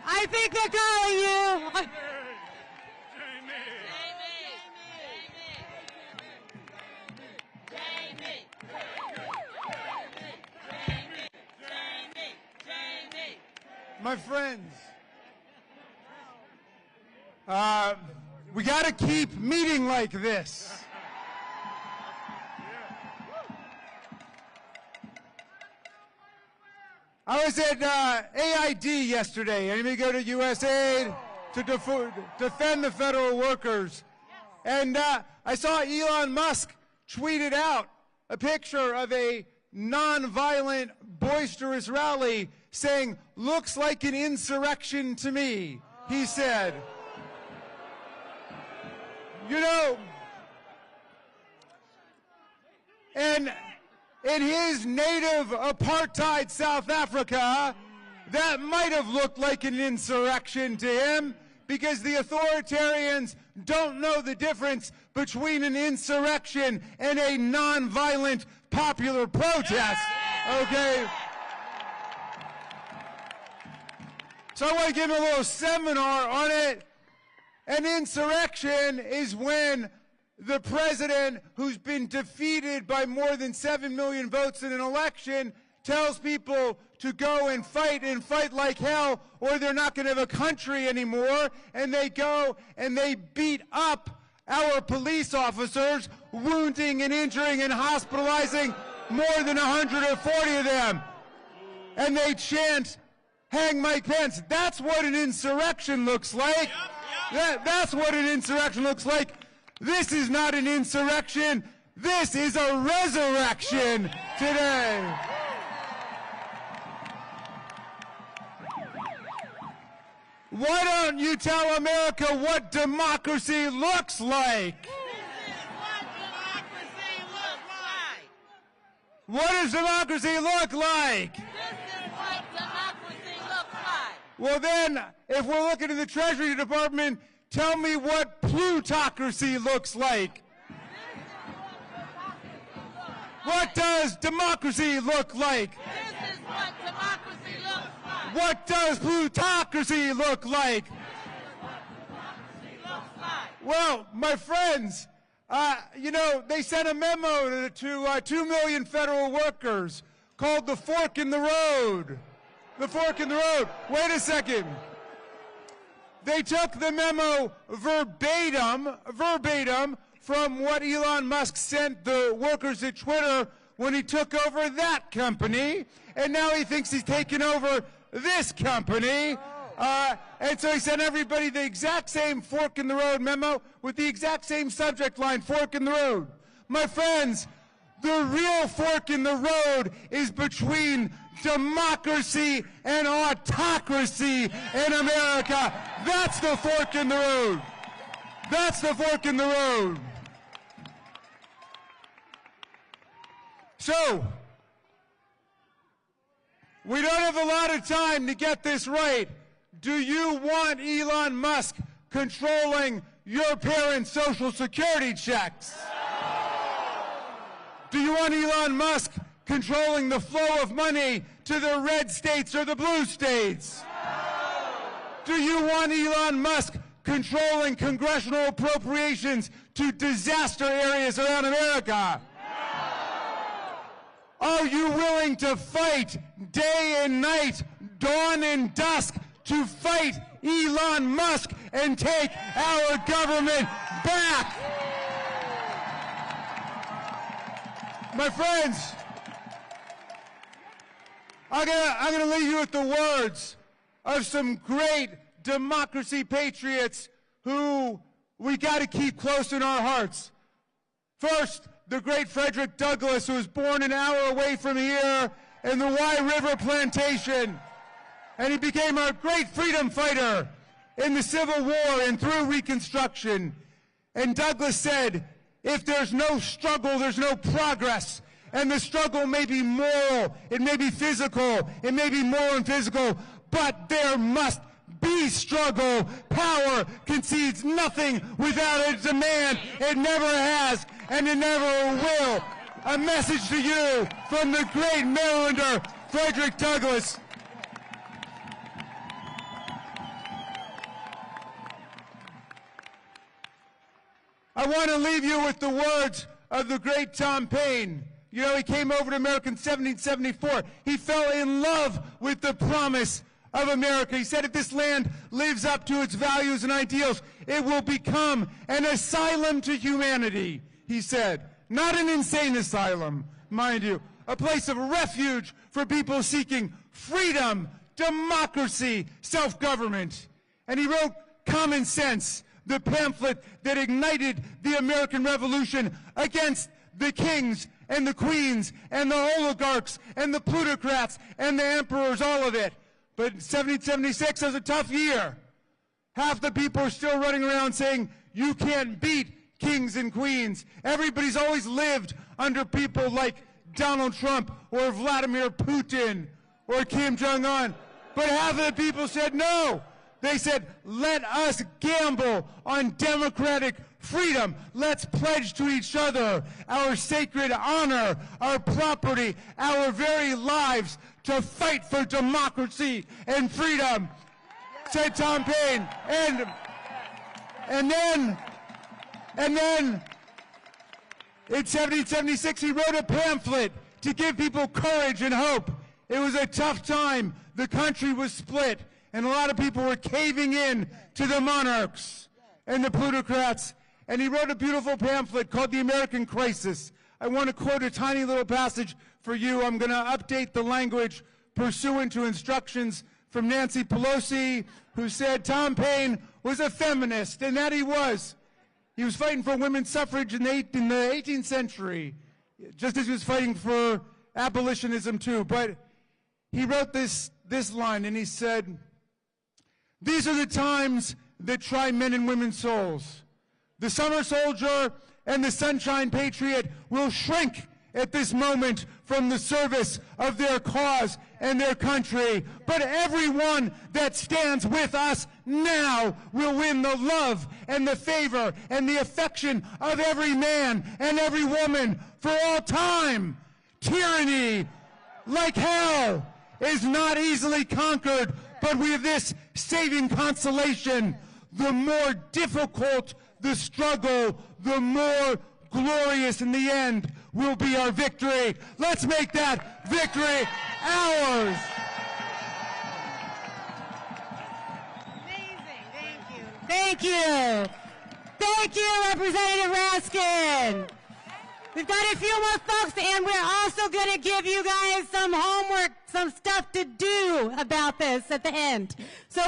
I think they're calling you. My friends, we got to keep meeting like this. I was at AID yesterday. Anybody go to USAID to defend the federal workers? And I saw Elon Musk tweeted out a picture of a nonviolent, boisterous rally saying, "Looks like an insurrection to me," he said. You know, and in his native apartheid South Africa, that might have looked like an insurrection to him, because the authoritarians don't know the difference between an insurrection and a nonviolent popular protest, okay? So I want to give him a little seminar on it. An insurrection is when the president, who's been defeated by more than 7 million votes in an election, tells people to go and fight like hell, or they're not going to have a country anymore, and they go and they beat up our police officers, wounding and injuring and hospitalizing more than 140 of them. And they chant, "Hang Mike Pence." That's what an insurrection looks like. That's what an insurrection looks like. This is not an insurrection. This is a resurrection today. Why don't you tell America what democracy looks like? This is what democracy looks like. What does democracy look like? This is what democracy looks like. Well then, if we're looking at the Treasury Department, tell me what plutocracy looks like. What does democracy look like? This is what democracy looks like. What does plutocracy look like? Well, my friends, you know, they sent a memo to 2 million federal workers called the fork in the road. The fork in the road. Wait a second. They took the memo verbatim from what Elon Musk sent the workers at Twitter when he took over that company, and now he thinks he's taken over this company. And so he sent everybody the exact same fork in the road memo with the exact same subject line, fork in the road. My friends, the real fork in the road is between democracy and autocracy in America. That's the fork in the road. That's the fork in the road. So, we don't have a lot of time to get this right. Do you want Elon Musk controlling your parents' Social Security checks? Do you want Elon Musk controlling the flow of money to the red states or the blue states? Do you want Elon Musk controlling congressional appropriations to disaster areas around America? Are you willing to fight day and night, dawn and dusk, to fight Elon Musk and take our government back? My friends, I'm gonna leave you with the words of some great democracy patriots who we gotta keep close in our hearts. First, the great Frederick Douglass, who was born an hour away from here in the Wye River Plantation. And he became a great freedom fighter in the Civil War and through Reconstruction. And Douglass said, if there's no struggle, there's no progress. And the struggle may be moral, it may be physical, it may be moral and physical, but there must be struggle. Power concedes nothing without a demand. It never has, and it never will. a message to you from the great Marylander, Frederick Douglass. I want to leave you with the words of the great Tom Paine. You know, he came over to America in 1774. He fell in love with the promise of America. He said, if this land lives up to its values and ideals, it will become an asylum to humanity, he said. Not an insane asylum, mind you. A place of refuge for people seeking freedom, democracy, self-government. And he wrote Common Sense, the pamphlet that ignited the American Revolution against the kings and the queens and the oligarchs and the plutocrats and the emperors, all of it. But 1776 was a tough year. Half the people are still running around saying, you can't beat kings and queens. Everybody's always lived under people like Donald Trump or Vladimir Putin or Kim Jong-un. But half of the people said no. They said, let us gamble on democratic freedom. Let's pledge to each other our sacred honor, our property, our very lives to fight for democracy and freedom, said Tom Paine. And then in 1776, he wrote a pamphlet to give people courage and hope. It was a tough time. The country was split, and a lot of people were caving in to the monarchs and the plutocrats. And he wrote a beautiful pamphlet called The American Crisis. I want to quote a tiny little passage for you. I'm going to update the language pursuant to instructions from Nancy Pelosi, who said Tom Paine was a feminist, and that he was. He was fighting for women's suffrage in the 18th century, just as he was fighting for abolitionism too. But he wrote this line, and he said, these are the times that try men and women's souls. The summer soldier and the sunshine patriot will shrink at this moment from the service of their cause and their country. But everyone that stands with us now will win the love and the favor and the affection of every man and every woman for all time. Tyranny, like hell, is not easily conquered, but we have this saving consolation. The more difficult the struggle, the more glorious in the end will be our victory. Let's make that victory ours. Amazing. Thank you. Thank you, Representative Raskin. We've got a few more folks, and we're also going to give you guys some homework, some stuff to do about this at the end. So